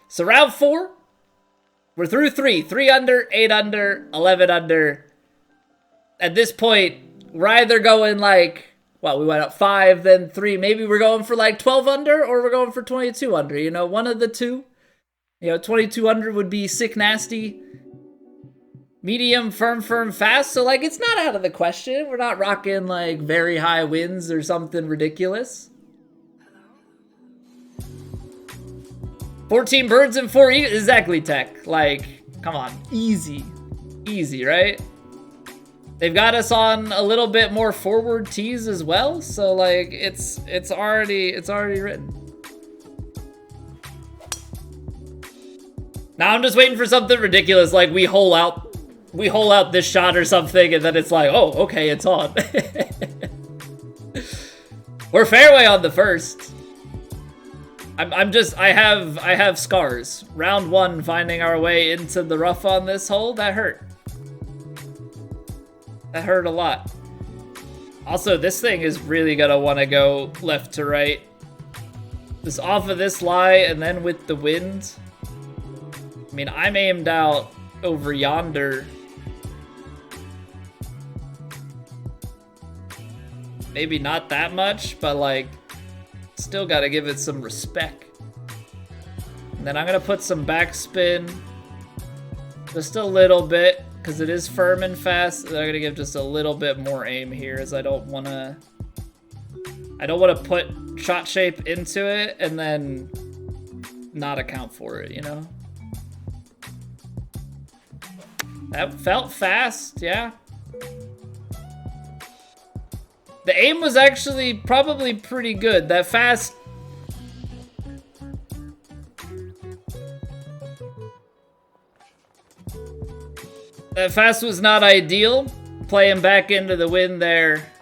So round 4, we're through 3. 3 under, 8 under, 11 under. At this point, we're either going like, well, we went up 5, then 3. Maybe we're going for like 12 under, or we're going for 22 under. You know, one of the two. You know, 22 under would be sick, nasty. Medium, firm, fast. So, like, it's not out of the question. We're not rocking, like, very high winds or something ridiculous. 14 birds and 4 eagles. Exactly, Tech. Like, come on. Easy. Easy, right? They've got us on a little bit more forward tees as well. So, like, it's already written. Now I'm just waiting for something ridiculous, like we hole out this shot or something, and then it's like, oh, okay, it's on. We're fairway on the first. I have scars. Round 1, finding our way into the rough on this hole, that hurt. That hurt a lot. Also, this thing is really gonna want to go left to right. Just off of this lie, and then with the wind. I mean, I'm aimed out over yonder. Maybe not that much, but like, still gotta give it some respect. And then I'm gonna put some backspin, just a little bit, because it is firm and fast. And I'm gonna give just a little bit more aim here, as I don't wanna put shot shape into it and then not account for it, you know? That felt fast, yeah. The aim was actually probably pretty good. That fast... That fast was not ideal. Playing back into the wind there.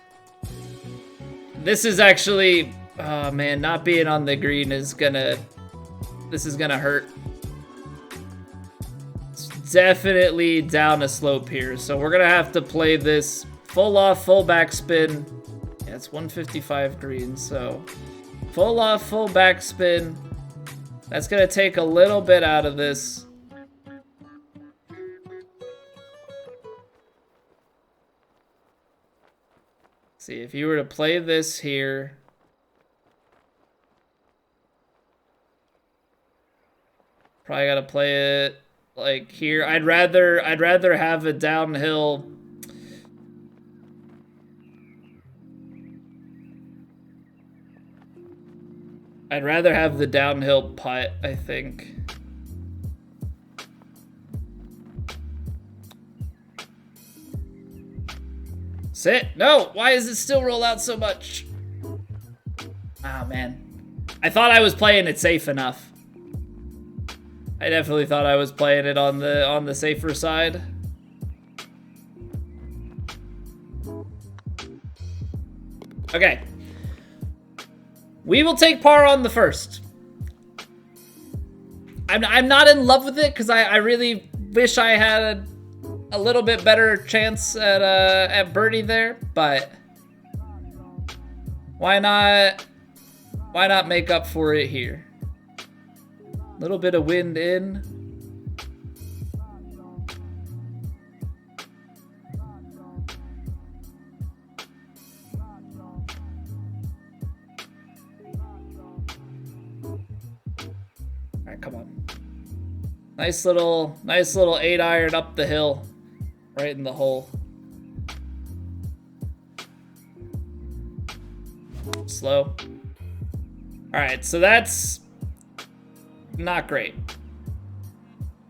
This is actually... Oh man, not being on the green is gonna... This is gonna hurt. Definitely down a slope here, so we're gonna have to play this full off, full backspin. Yeah, it's 155 green, so full off, full backspin. That's gonna take a little bit out of this. See, if you were to play this here, probably gotta play it like here. I'd rather have a downhill. I'd rather have the downhill putt, I think. Sit. No, why does it still roll out so much? Ah, man. I thought I was playing it safe enough. I definitely thought I was playing it on the safer side. Okay. We will take par on the first. I'm not in love with it because I really wish I had a little bit better chance at birdie there, but why not make up for it here? Little bit of wind in. All right, come on. Nice little 8-iron up the hill, right in the hole. Slow. All right, so that's not great.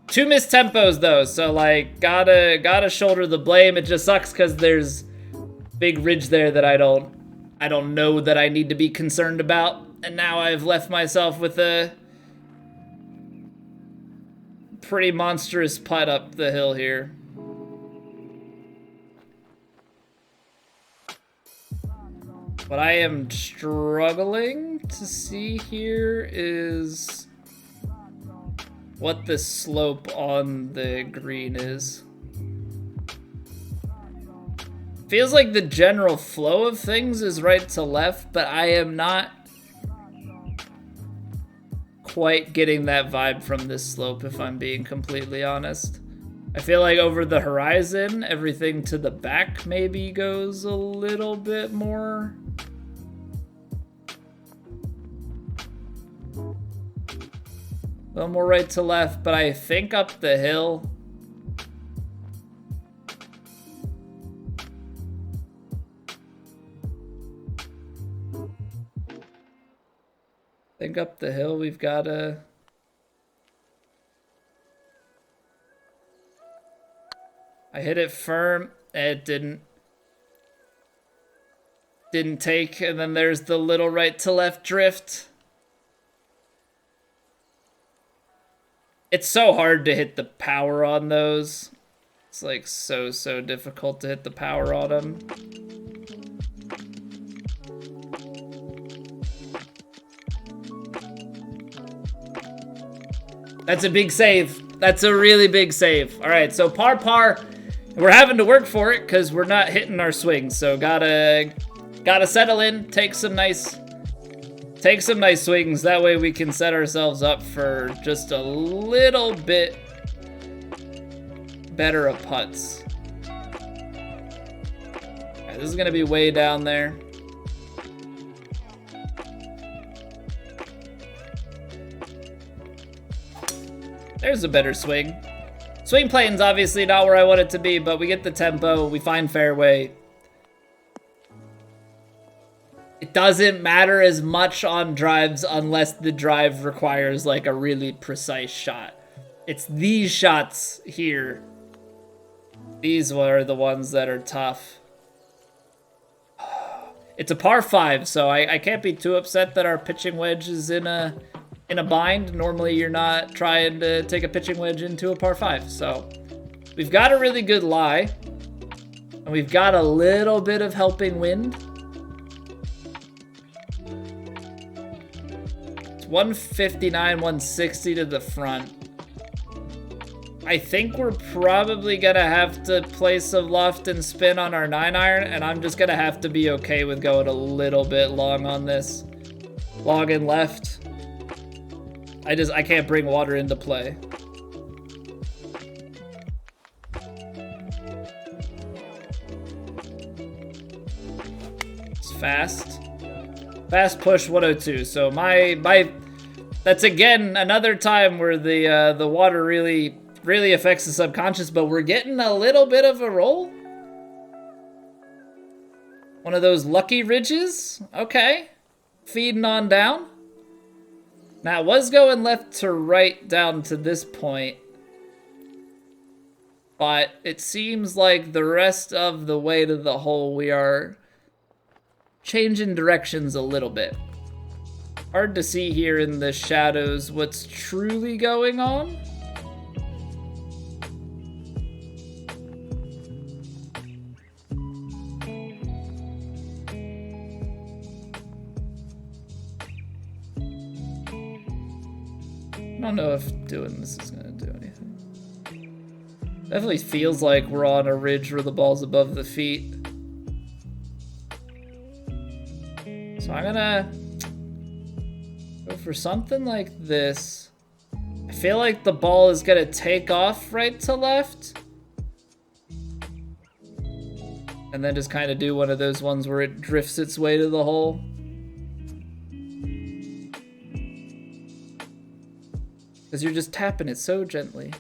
2 missed tempos though, so like gotta shoulder the blame. It just sucks because there's big ridge there that I don't know that I need to be concerned about, and now I've left myself with a pretty monstrous putt up the hill here. What I am struggling to see here is what the slope on the green is. Feels like the general flow of things is right to left, but I am not quite getting that vibe from this slope, if I'm being completely honest. I feel like over the horizon, everything to the back maybe goes a little bit more. A little more right to left, but I think up the hill. I think up the hill we've got to... I hit it firm, it didn't take, and then there's the little right to left drift. It's so hard to hit the power on those. It's like so difficult to hit the power on them. That's a big save. That's a really big save. All right, so par. We're having to work for it because we're not hitting our swings. So gotta settle in, take some nice swings. That way we can set ourselves up for just a little bit better of putts. All right, this is gonna be way down there. There's a better swing. Swing plane's obviously not where I want it to be, but we get the tempo, we find fairway. It doesn't matter as much on drives unless the drive requires like a really precise shot. It's these shots here. These are the ones that are tough. It's a par 5, so I can't be too upset that our pitching wedge is in a bind. Normally you're not trying to take a pitching wedge into a par 5. So we've got a really good lie, and we've got a little bit of helping wind. It's 159, 160 to the front. I think we're probably gonna have to place a loft and spin on our 9-iron, and I'm just gonna have to be okay with going a little bit long on this. Long and left. I can't bring water into play. It's fast. Fast push 102. So that's again another time where the water really affects the subconscious, but we're getting a little bit of a roll. One of those lucky ridges. Okay. Feeding on down. Now, it was going left to right down to this point, but it seems like the rest of the way to the hole we are changing directions a little bit. Hard to see here in the shadows what's truly going on. I don't know if doing this is gonna do anything. Definitely feels like we're on a ridge where the ball's above the feet. So I'm gonna go for something like this. I feel like the ball is gonna take off right to left. And then just kind of do one of those ones where it drifts its way to the hole. Because you're just tapping it so gently.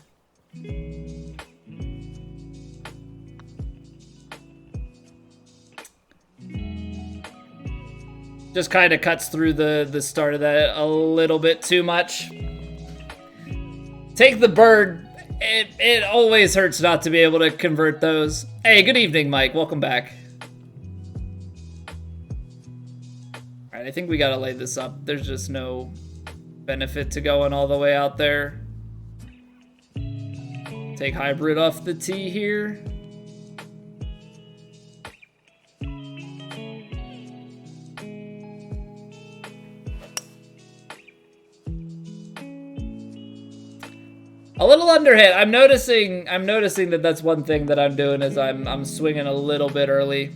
Just kind of cuts through the start of that a little bit too much. Take the bird. It always hurts not to be able to convert those. Hey, good evening, Mike. Welcome back. All right, I think we got to lay this up. There's just no benefit to going all the way out there. Take hybrid off the tee here. A little underhit. I'm noticing that that's one thing that I'm doing is I'm swinging a little bit early.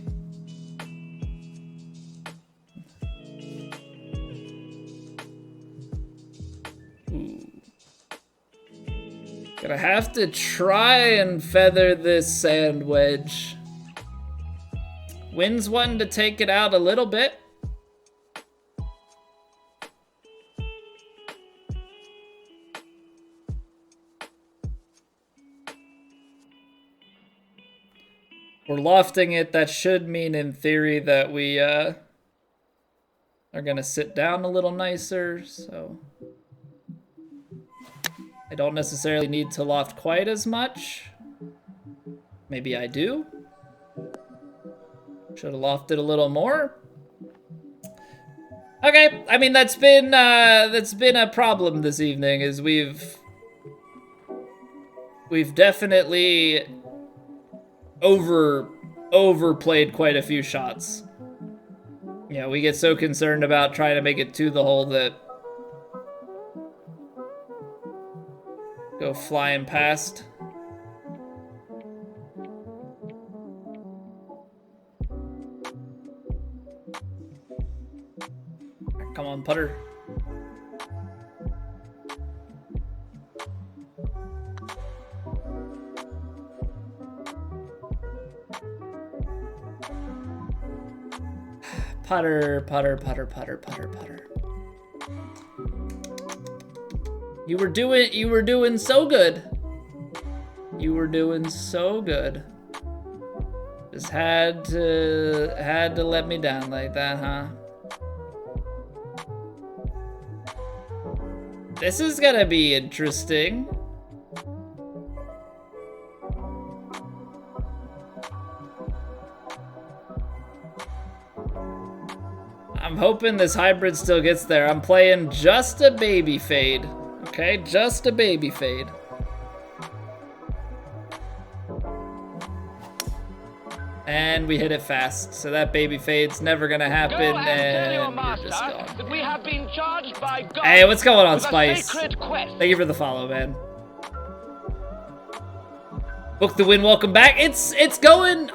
Gonna have to try and feather this sand wedge. Wind's wanting to take it out a little bit. We're lofting it. That should mean, in theory, that we are gonna sit down a little nicer, so I don't necessarily need to loft quite as much. Maybe I do. Should have lofted a little more. Okay, I mean that's been a problem this evening. Is we've definitely overplayed quite a few shots. Yeah, we get so concerned about trying to make it to the hole that go flying past. Come on, putter. Putter, putter, putter, putter, putter, putter. You were doing so good. You were doing so good. Just had to let me down like that, huh? This is gonna be interesting. I'm hoping this hybrid still gets there. I'm playing just a baby fade. Okay, just a baby fade. And we hit it fast, so that baby fade's never gonna happen, and we're just gone. We have been charged by God. Hey, what's going on, Spice? Thank you for the follow, man. Book the win, welcome back. It's going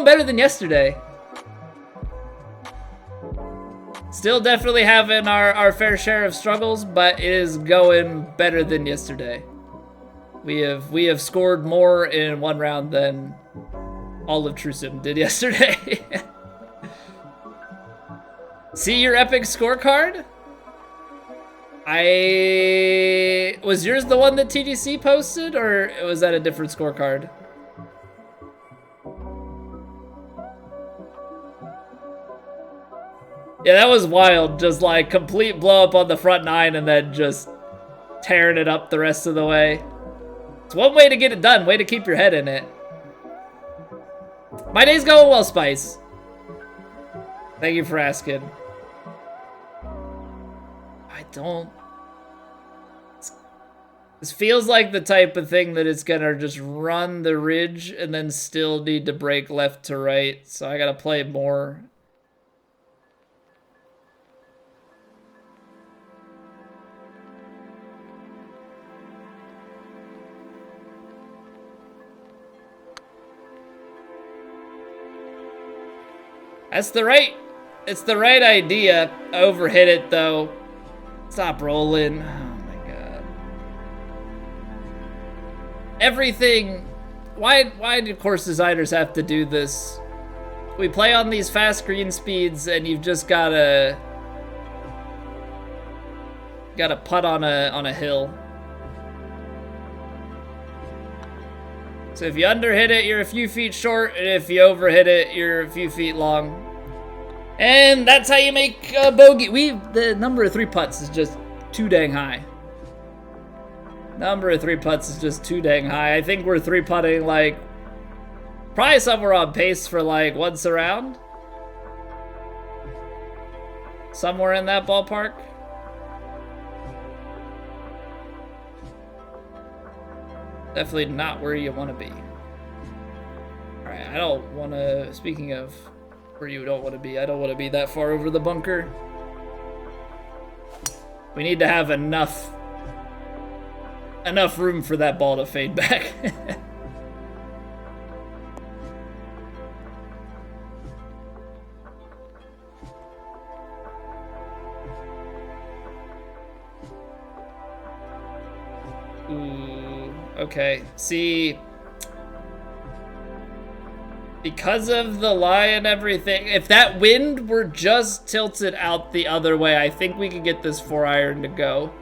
better than yesterday. Still definitely having our fair share of struggles, but it is going better than yesterday. We have scored more in one round than all of True Sim did yesterday. See your epic scorecard? Was yours the one that TGC posted, or was that a different scorecard? Yeah, that was wild. Just like complete blow up on the front nine and then just tearing it up the rest of the way. It's one way to get it done. Way to keep your head in it. My day's going well, Spice. Thank you for asking. This feels like the type of thing that it's gonna just run the ridge and then still need to break left to right. So I gotta play more. It's the right idea. Overhit it though. Stop rolling. Oh my god. Everything. Why do course designers have to do this? We play on these fast green speeds and you've just gotta putt on a hill. So if you underhit it, you're a few feet short, and if you overhit it, you're a few feet long. And that's how you make a bogey. The number of 3 putts is just too dang high. Number of 3 putts is just too dang high. I think we're 3-putting like probably somewhere on pace for like once around. Somewhere in that ballpark. Definitely not where you want to be. Alright, I don't want to, speaking of where you don't want to be, I don't want to be that far over the bunker. We need to have enough room for that ball to fade back. Ooh. Okay, see, because of the lie and everything, if that wind were just tilted out the other way, I think we could get this 4-iron to go.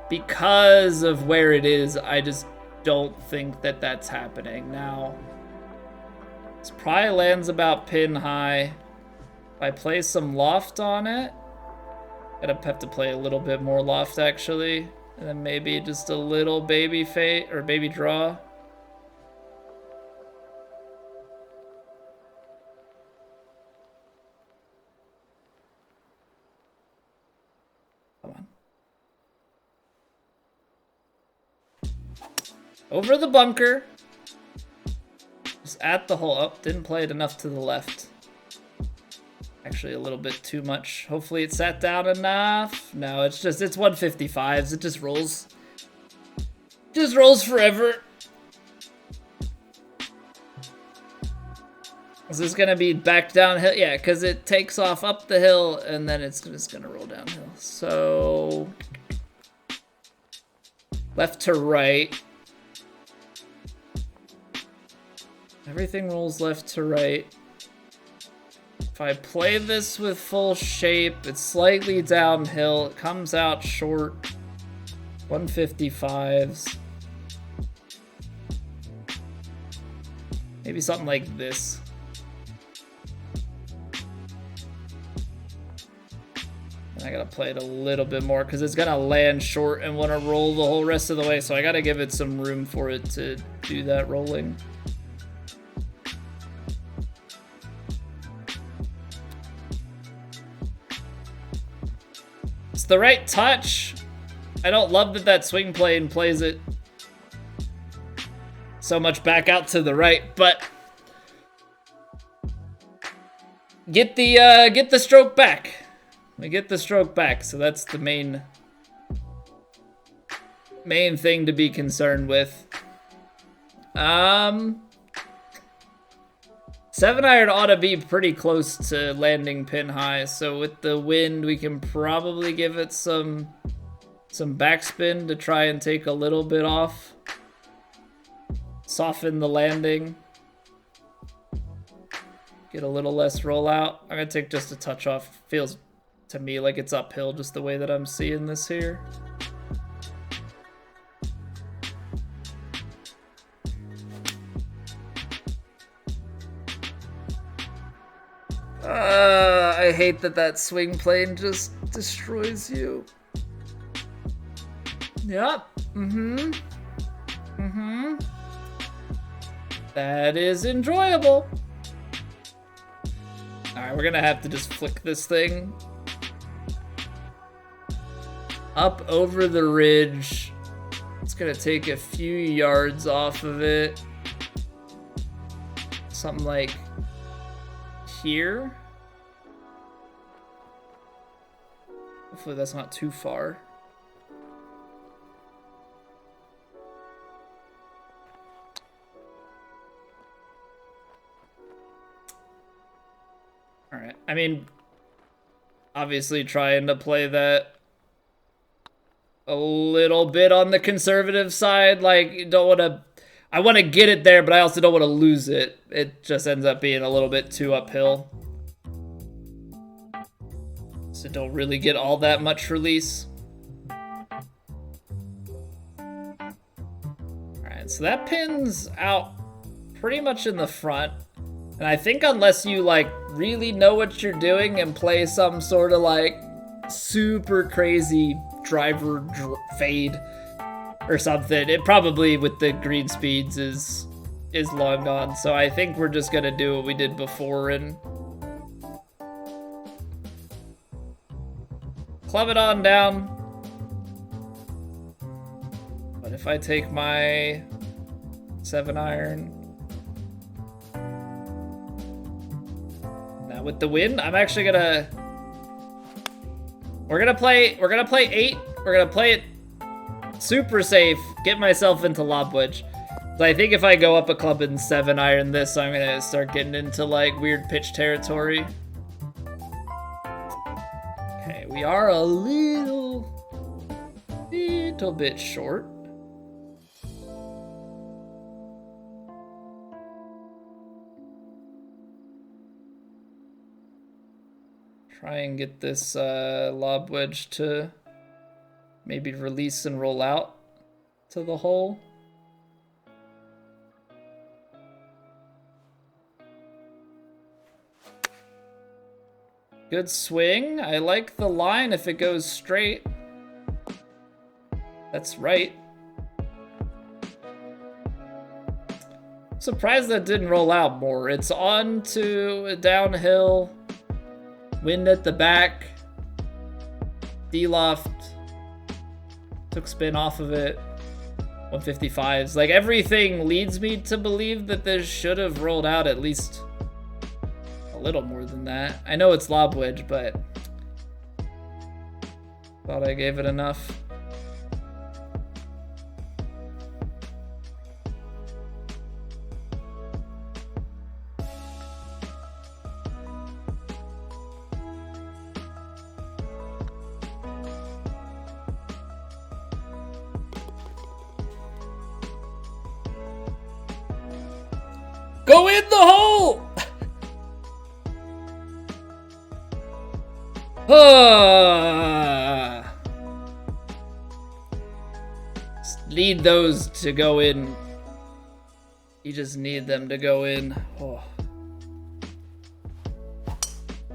Because of where it is, I just don't think that that's happening now. This probably lands about pin high. If I play some loft on it, I'd have to play a little bit more loft actually, and then maybe just a little baby fade or baby draw. Come on. Over the bunker. Just at the hole. Oh, didn't play it enough to the left. Actually, a little bit too much. Hopefully it sat down enough. No, it's 155s. It just rolls. Just rolls forever. Is this gonna be back downhill? Yeah, because it takes off up the hill and then it's just gonna roll downhill. So left to right. Everything rolls left to right. If I play this with full shape, it's slightly downhill. It comes out short. 155s. Maybe something like this. And I gotta play it a little bit more because it's gonna land short and want to roll the whole rest of the way. So I gotta give it some room for it to do that rolling. The right touch. I don't love that swing plane plays it so much back out to the right, but get the stroke back. We get the stroke back, so that's the main thing to be concerned with. 7-iron ought to be pretty close to landing pin high, so with the wind, we can probably give it some backspin to try and take a little bit off. Soften the landing. Get a little less rollout. I'm gonna take just a touch off. Feels to me like it's uphill just the way that I'm seeing this here. I hate that swing plane just destroys you. Yep. That is enjoyable. Alright, we're gonna have to just flick this thing up over the ridge. It's gonna take a few yards off of it. Something like here. Hopefully that's not too far. All right. I mean, obviously trying to play that a little bit on the conservative side. Like, you don't want to... I want to get it there, but I also don't want to lose it. It just ends up being a little bit too uphill. So don't really get all that much release. Alright, so that pins out pretty much in the front. And I think unless you, like, really know what you're doing and play some sort of, like, super crazy driver fade or something, it probably, with the green speeds, is long gone. So I think we're just gonna do what we did before and club it on down. But if I take my 7-iron now with the wind, I'm actually gonna we're gonna play 8. We're gonna play it super safe, get myself into lob wedge. So I think if I go up a club and 7-iron this, I'm gonna start getting into like weird pitch territory. Okay, we are a little bit short. Try and get this lob wedge to maybe release and roll out to the hole. Good swing. I like the line if it goes straight. That's right. Surprised that didn't roll out more. It's on to a downhill. Wind at the back. D-loft. Took spin off of it. 155s. Like, everything leads me to believe that this should have rolled out at least a little more than that. I know it's lob wedge, but thought I gave it enough. Go in the hole! Just need those to go in. You just need them to go in. Oh.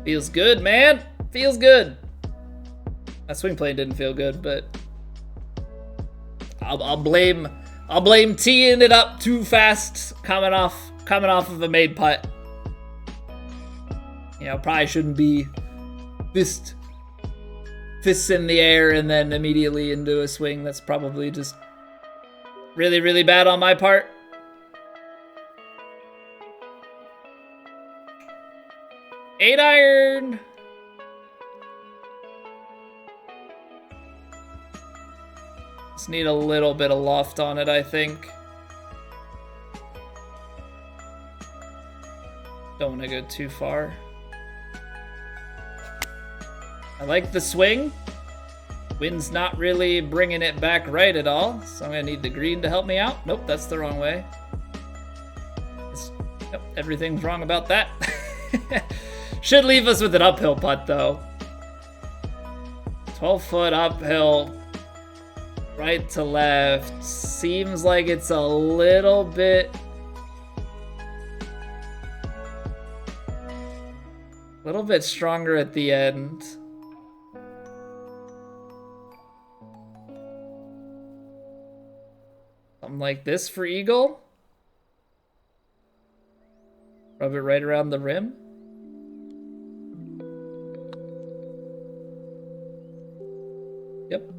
Feels good, man. Feels good. That swing plane didn't feel good, but I'll blame teeing it up too fast, coming off of a made putt. You know, probably shouldn't be fists in the air and then immediately into a swing. That's probably just really, really bad on my part. Eight iron. Just need a little bit of loft on it, I think. Don't want to go too far. I like the swing. Wind's not really bringing it back right at all, so I'm going to need the green to help me out. Nope, that's the wrong way. Yep, everything's wrong about that. Should leave us with an uphill putt, though. 12-foot uphill. Right to left. Seems like it's a little bit stronger at the end. Something like this for eagle. Rub it right around the rim. Yep.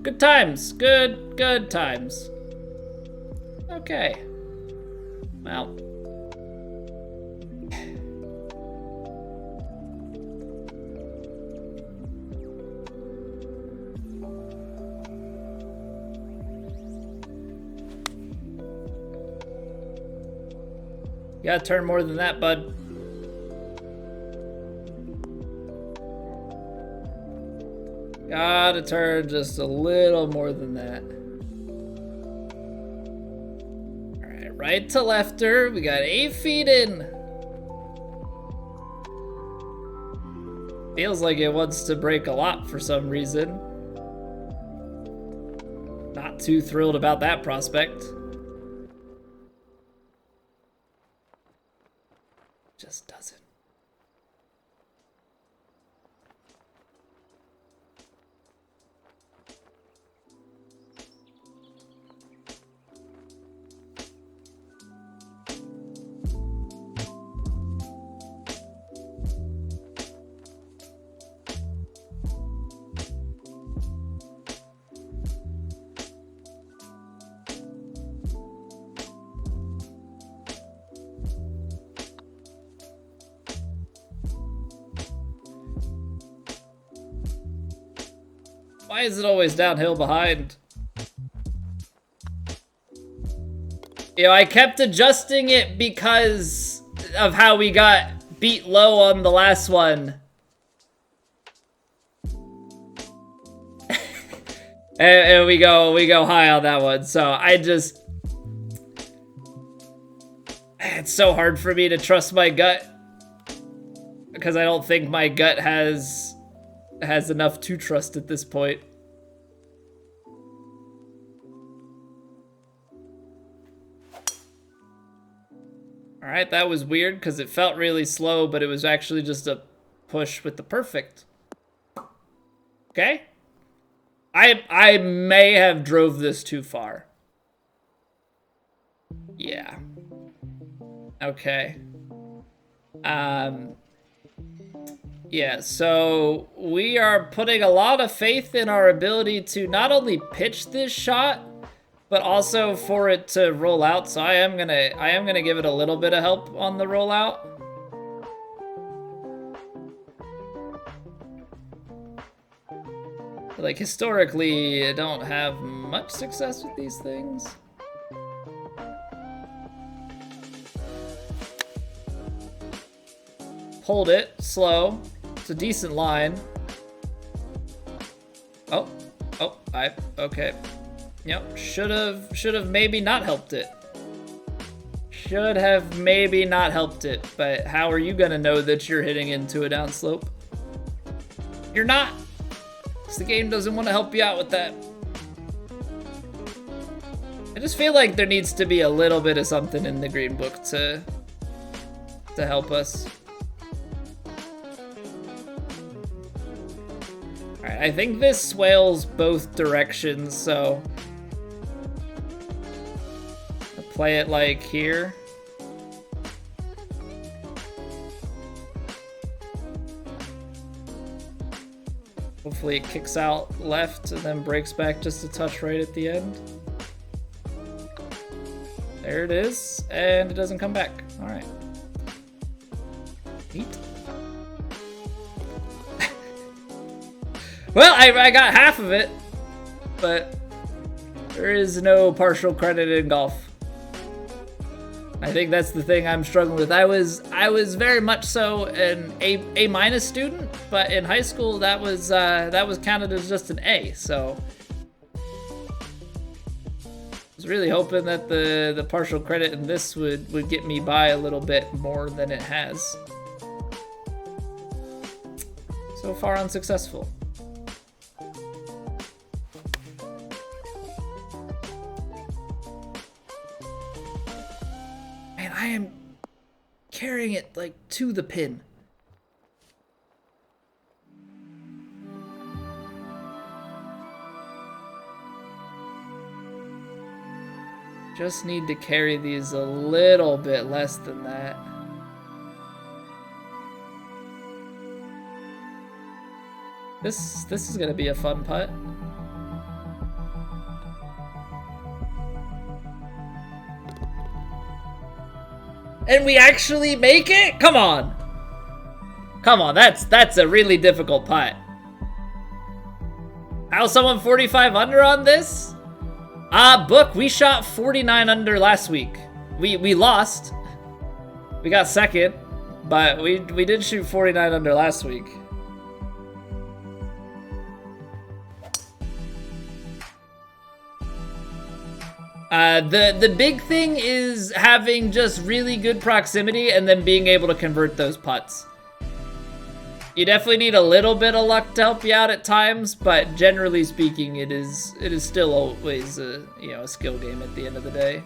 Good times. Good times. Okay. Well. You gotta turn more than that, bud. Gotta turn just a little more than that. Alright, right to lefter. We got 8 feet in. Feels like it wants to break a lot for some reason. Not too thrilled about that prospect. Just doesn't. Why is it always downhill behind? You know, I kept adjusting it because of how we got beat low on the last one. and we go high on that one. So I just... It's so hard for me to trust my gut. Because I don't think my gut has enough to trust at this point. Alright, that was weird because it felt really slow, but it was actually just a push with the perfect. Okay. I may have drove this too far. Yeah. Okay. Yeah, so we are putting a lot of faith in our ability to not only pitch this shot, but also for it to roll out. So I am gonna give it a little bit of help on the rollout. Like historically, I don't have much success with these things. Hold it, slow. It's a decent line. Oh, okay. Yep, should have maybe not helped it. Should have maybe not helped it, but how are you gonna know that you're hitting into a downslope? You're not, because the game doesn't want to help you out with that. I just feel like there needs to be a little bit of something in the green book to help us. Alright, I think this swales both directions, so I'll play it like here. Hopefully it kicks out left and then breaks back just a touch right at the end. There it is, and it doesn't come back. Alright. Neat. Well, I got half of it, but there is no partial credit in golf. I think that's the thing I'm struggling with. I was very much so an A- student, but in high school that was counted as just an A. So I was really hoping that the partial credit in this would get me by a little bit more than it has. So far unsuccessful. I am carrying it like to the pin. Just need to carry these a little bit less than that. This is gonna be a fun putt. And we actually make it? Come on. Come on, that's a really difficult putt. How's someone 45 under on this? Book, we shot 49 under last week. We lost. We got second, but we did shoot 49 under last week. The big thing is having just really good proximity and then being able to convert those putts. You definitely need a little bit of luck to help you out at times, but generally speaking, it is still always a skill game at the end of the day.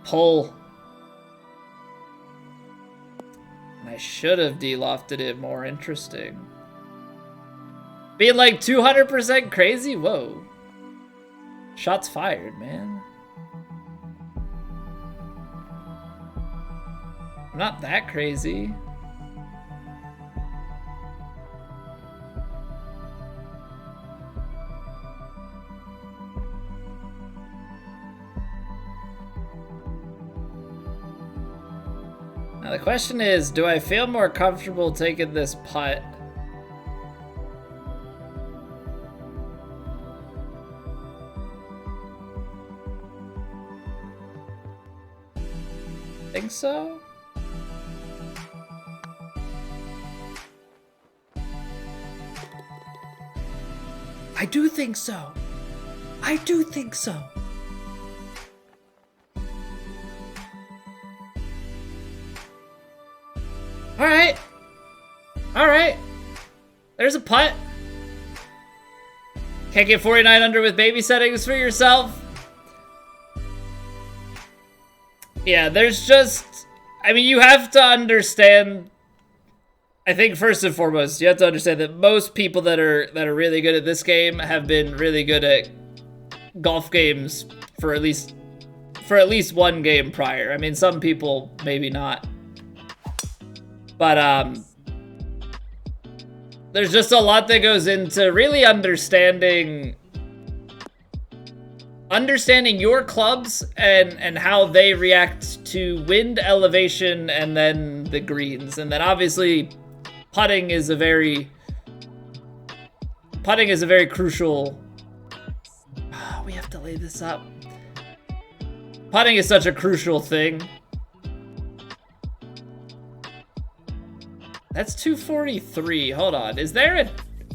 Pull. I should have de-lofted it more interesting. Being like 200% crazy? Whoa. Shots fired, man. I'm not that crazy. Now the question is, do I feel more comfortable taking this putt? Think so? I do think so. I do think so. All right. All right. There's a putt. Can't get 49 under with baby settings for yourself. Yeah, there's just, I mean, you have to understand, I think first and foremost, you have to understand that most people that are really good at this game have been really good at golf games for at least one game prior. I mean, some people maybe not. But there's just a lot that goes into really understanding your clubs and how they react to wind, elevation, and then the greens. And then obviously putting is a very crucial. We have to lay this up. Putting is such a crucial thing. That's 243. Hold on. Is there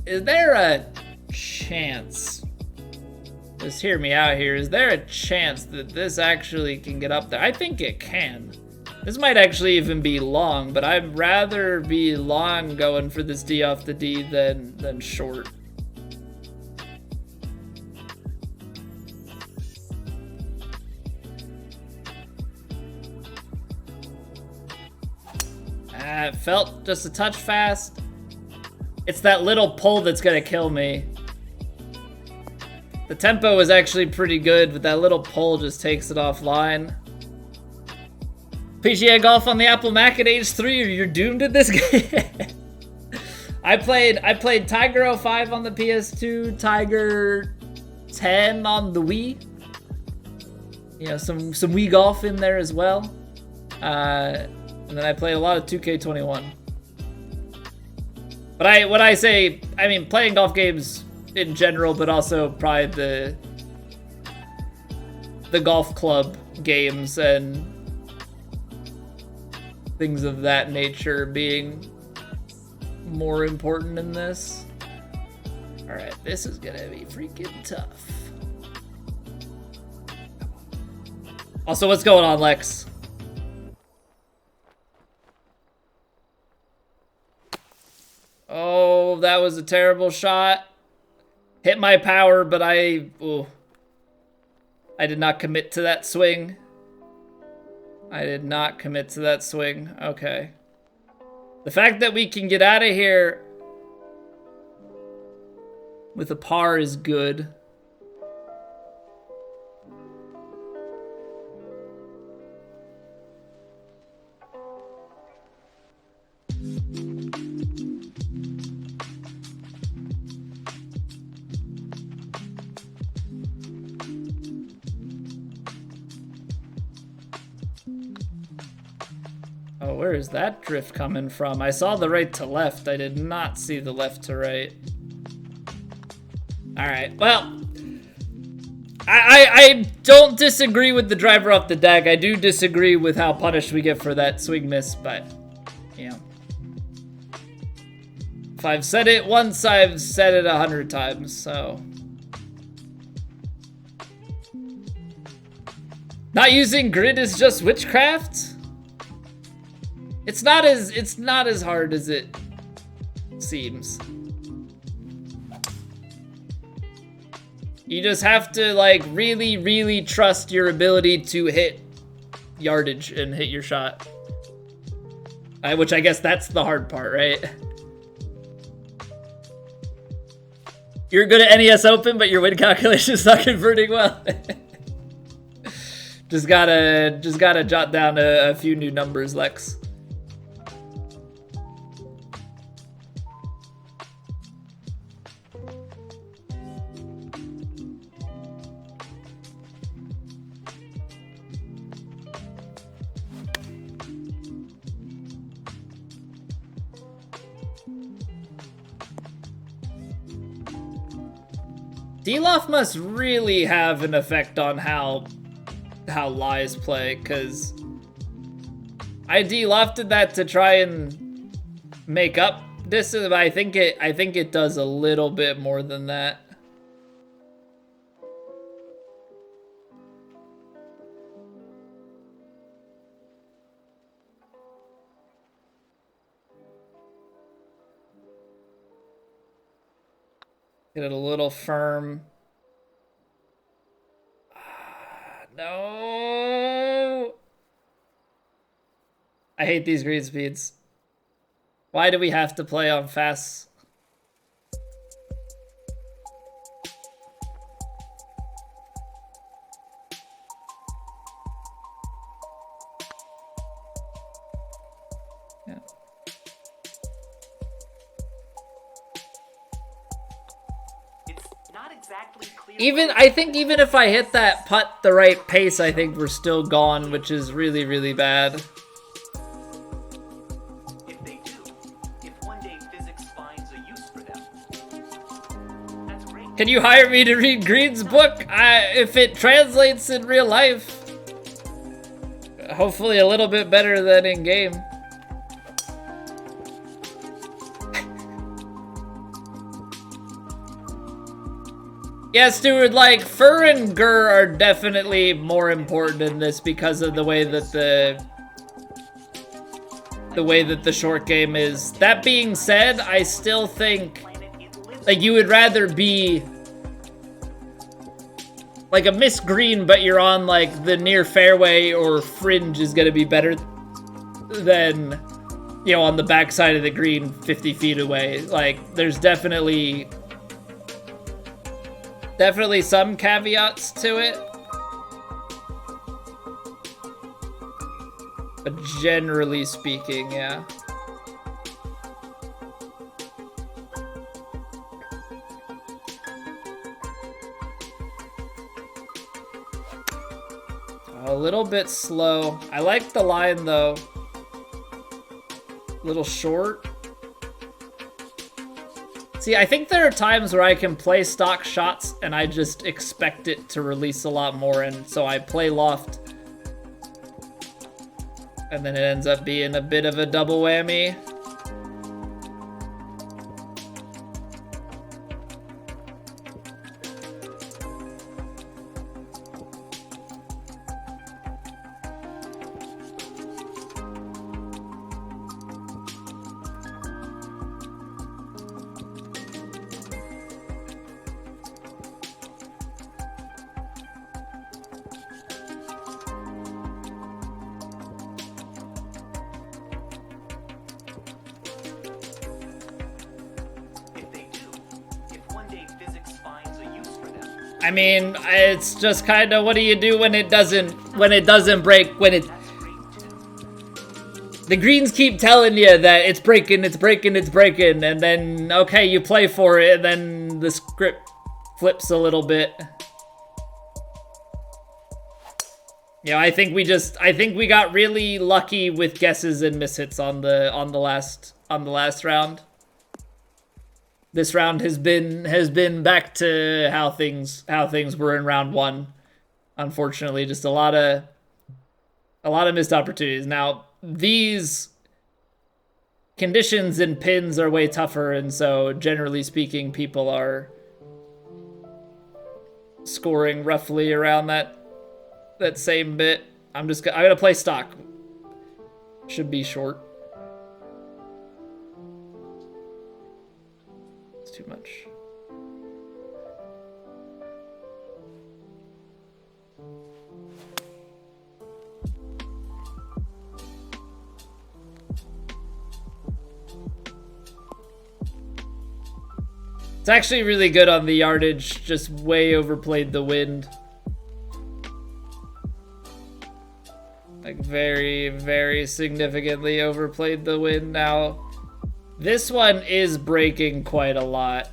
a chance? Just hear me out here. Is there a chance that this actually can get up there? I think it can. This might actually even be long, but I'd rather be long going for this D off the D than short. It felt just a touch fast. It's that little pull that's gonna kill me. The tempo is actually pretty good, but that little pull just takes it offline. PGA golf on the Apple Mac at age 3, or you're doomed at this game. I played Tiger 05 on the PS2, Tiger 10 on the Wii. You know, some Wii golf in there as well. And then I played a lot of 2K21. But when I say, I mean playing golf games in general, but also probably the golf club games and things of that nature being more important in this. All right, this is gonna be freaking tough. Also, what's going on, Lex? Oh, that was a terrible shot. Hit my power, but I did not commit to that swing. I did not commit to that swing. Okay. The fact that we can get out of here with a par is good. Oh, where is that drift coming from? I saw the right to left. I did not see the left to right. All right, well, I don't disagree with the driver off the deck. I do disagree with how punished we get for that swing miss, but, you know. If I've said it once, I've said it 100 times, so. Not using grid is just witchcraft? It's not as hard as it seems. You just have to like really, really trust your ability to hit yardage and hit your shot. Which I guess that's the hard part, right? You're good at NES Open, but your win calculation is not converting well. just gotta jot down a few new numbers, Lex. D-Loft must really have an effect on how lies play, because I D-Lofted that to try and make up distance, but I think it does a little bit more than that. Get it a little firm. No. I hate these green speeds. Why do we have to play on fast? Yeah. I think even if I hit that putt the right pace, I think we're still gone, which is really, really bad. If they do, if one day physics finds a use for them, that's great. Can you hire me to read Green's book? If it translates in real life. Hopefully a little bit better than in game. Yeah, Stuart, like, Fur and Gur are definitely more important in this because of the way that the short game is. That being said, I still think, like, you would rather be like a missed green, but you're on, like, the near fairway or fringe is gonna be better than, you know, on the backside of the green 50 feet away. Like, there's definitely some caveats to it, but generally speaking, yeah. A little bit slow. I like the line though. A little short. See, I think there are times where I can play stock shots and I just expect it to release a lot more, and so I play loft. And then it ends up being a bit of a double whammy. I mean, it's just kind of, what do you do when it doesn't break, the greens keep telling you that it's breaking, and then, okay, you play for it, and then the script flips a little bit. You know, I think we got really lucky with guesses and mishits on the last round. This round has been back to how things were in round one. Unfortunately, just a lot of missed opportunities. Now, these conditions and pins are way tougher, and so generally speaking, people are scoring roughly around that same bit. I'm gonna play stock. Should be short. Too much. It's actually really good on the yardage, just way overplayed the wind. Like very, very significantly overplayed the wind now. This one is breaking quite a lot.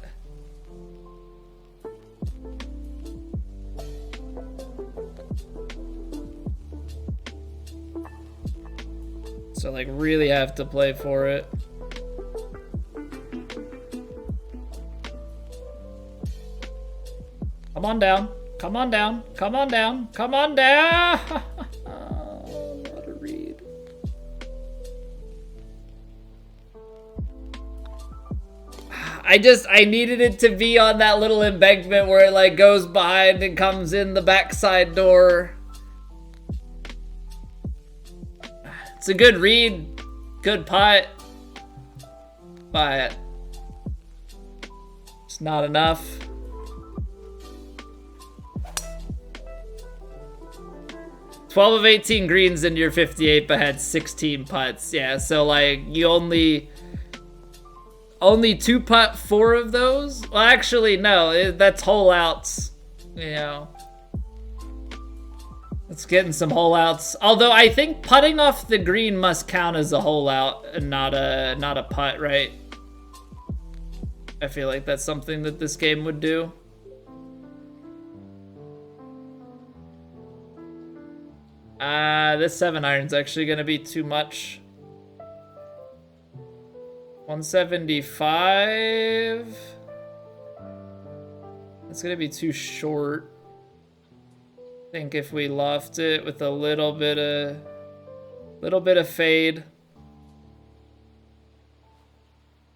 So, like, really have to play for it. Come on down. Come on down. Come on down. Come on down. What a read. I needed it to be on that little embankment where it like goes behind and comes in the backside door. It's a good read, good putt, but it's not enough. "12 of 18 greens in your 58, but had 16 putts." Yeah, so like you only 2 putt 4 of those. Well, actually, no, that's hole outs. You know, it's getting some hole outs. Although I think putting off the green must count as a hole out and not a putt, right? I feel like that's something that this game would do. This 7-iron's actually gonna be too much. 175. It's gonna be too short. I think if we loft it with a little bit of fade.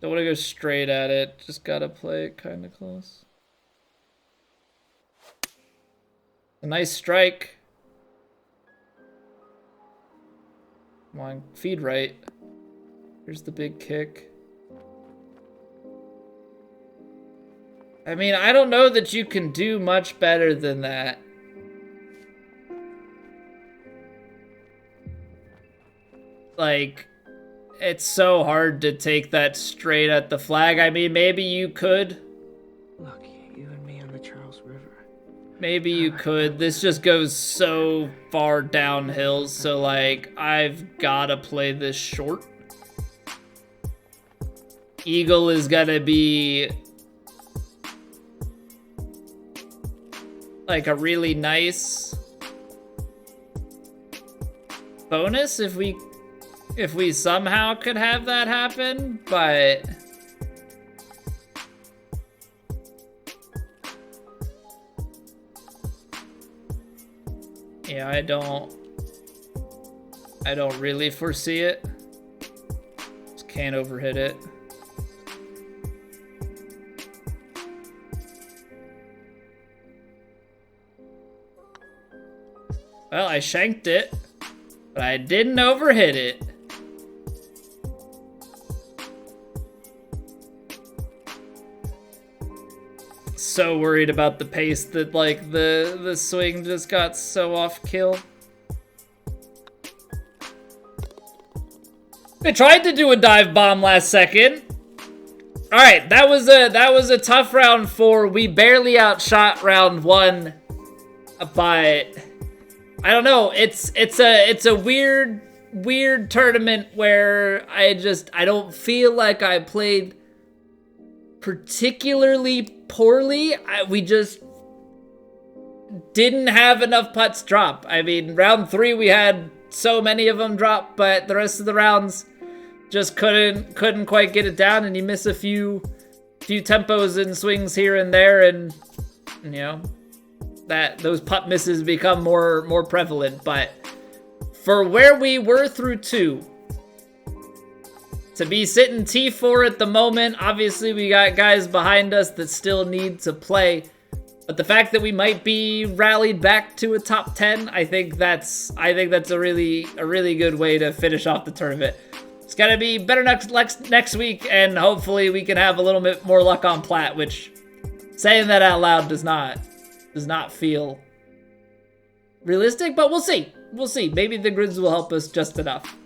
Don't want to go straight at it. Just gotta play it kind of close. A nice strike. Come on, feed right. Here's the big kick. I mean, I don't know that you can do much better than that. Like, it's so hard to take that straight at the flag. I mean, maybe you could. Look, you and me on the Charles River. Maybe you could. This just goes so far downhill, so like, I've gotta play this short. Eagle is gonna be like a really nice bonus if we somehow could have that happen, but yeah, I don't really foresee it. Just can't overhit it. Well, I shanked it, but I didn't overhit it. So worried about the pace that like the swing just got so off kill. I tried to do a dive bomb last second. All right, that was a tough round 4. We barely outshot round 1, but I don't know. It's a weird tournament where I don't feel like I played particularly poorly. We just didn't have enough putts drop. I mean, round 3 we had so many of them drop, but the rest of the rounds just couldn't quite get it down, and you miss a few tempos and swings here and there, and you know that those putt misses become more prevalent. But for where we were through 2, to be sitting T4 at the moment, obviously we got guys behind us that still need to play. But the fact that we might be rallied back to a top 10, I think that's a really good way to finish off the tournament. It's gotta be better next week, and hopefully we can have a little bit more luck on plat, which saying that out loud does not feel realistic, but we'll see. Maybe the grids will help us just enough.